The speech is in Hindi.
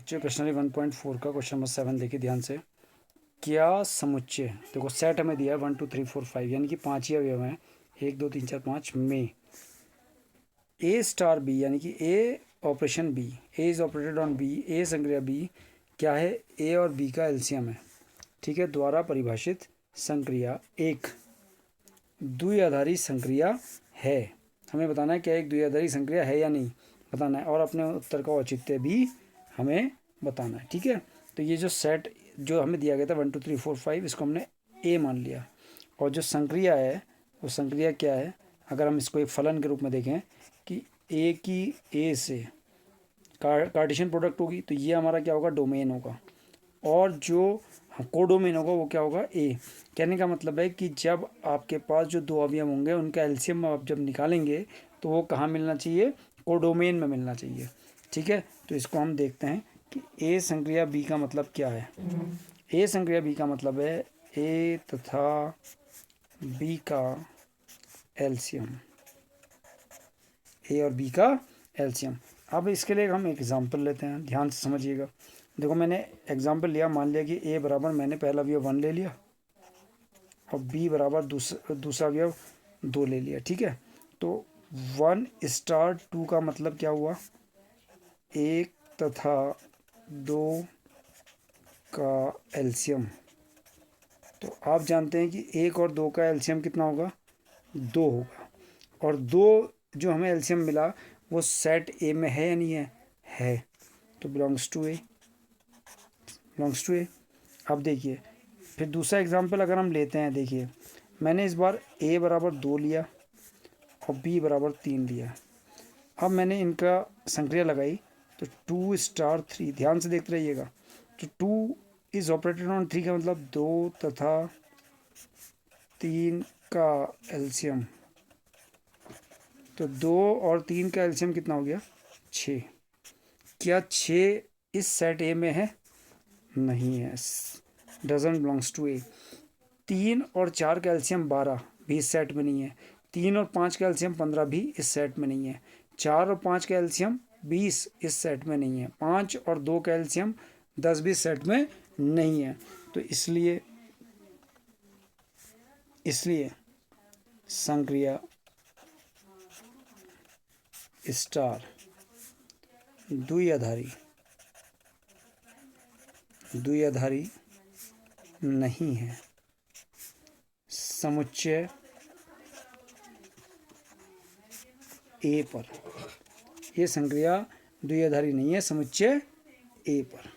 बच्चों क्वेश्चन 1.4 का क्वेश्चन नंबर 7 देखिए ध्यान से। क्या समुच्चय, देखो सेट हमें दिया है 1 2 3 4 5 यानी कि 5 ही अवयव हैं, 1 2 3 4 5 में ए स्टार बी यानी कि A operation B, A is operated on B, A संक्रिया बी क्या है, ए और बी का एलसीएम है, ठीक है, द्वारा परिभाषित संक्रिया एक द्विआधारी संक्रिया है। हमें बताना है क्या एक द्विआधारी संक्रिया है या नहीं बताना है, और अपने उत्तर का औचित्य भी हमें बताना है, ठीक है। तो ये जो सेट जो हमें दिया गया था 1 2 3 4 5 इसको हमने ए मान लिया, और जो संक्रिया है वो संक्रिया क्या है, अगर हम इसको एक फलन के रूप में देखें कि ए की ए से कार्टेशियन प्रोडक्ट होगी तो ये हमारा क्या होगा, डोमेन होगा, और जो कोडोमेन होगा वो क्या होगा, ए। कहने का मतलब है कि जब आपके पास जो दो अवयव होंगे उनका एलसीएम आप जब निकालेंगे तो वो कहाँ मिलना चाहिए, कोडोमेन में मिलना चाहिए, ठीक है। तो इसको हम देखते हैं कि ए संक्रिया बी का मतलब क्या है। ए संक्रिया बी का मतलब है ए तथा बी का एलसीएम, ए और बी का एलसीएम। अब इसके लिए हम एग्जांपल लेते हैं, ध्यान से समझिएगा। देखो मैंने एग्जांपल लिया, मान लिया कि ए बराबर मैंने पहला अवयव 1 ले लिया और बी बराबर दूसरा अवयव 2 ले लिया, ठीक है। तो 1 स्टार 2 का मतलब क्या हुआ, 1 तथा 2 का एलसीएम। तो आप जानते हैं कि 1 और 2 का एलसीएम कितना होगा, 2 होगा, और 2 जो हमें एलसीएम मिला वो सेट ए में है या नहीं है, तो belongs to A, belongs to A. अब देखिए फिर दूसरा एग्जांपल अगर हम लेते हैं, देखिए मैंने इस बार ए बराबर 2 लिया और बी बराबर 3 लिया। अब मैंने इनका संक्रिया लगाई तो 2 स्टार 3, ध्यान से देखते रहिएगा। तो 2 इज ऑपरेटेड ऑन 3 का मतलब 2 तथा 3 का एलसीएम, तो 2 और 3 का एलसीएम कितना हो गया, 6। क्या 6 इस सेट ए में है, नहीं है, डजंट बिलोंग्स टू ए। 3 और 4 का एलसीएम 12 भी इस सेट में नहीं है, 3 और 5 का एलसीएम 15 भी इस सेट में नहीं है, 4 और 5 का एलसीएम 20 इस सेट में नहीं है, 5 और 2 का एलसीएम 10 भी सेट में नहीं है। तो इसलिए संक्रिया स्टार द्विआधारी नहीं है, समुच्चय ए पर, ये संक्रिया द्विआधारी नहीं है, समुच्चय ए पर।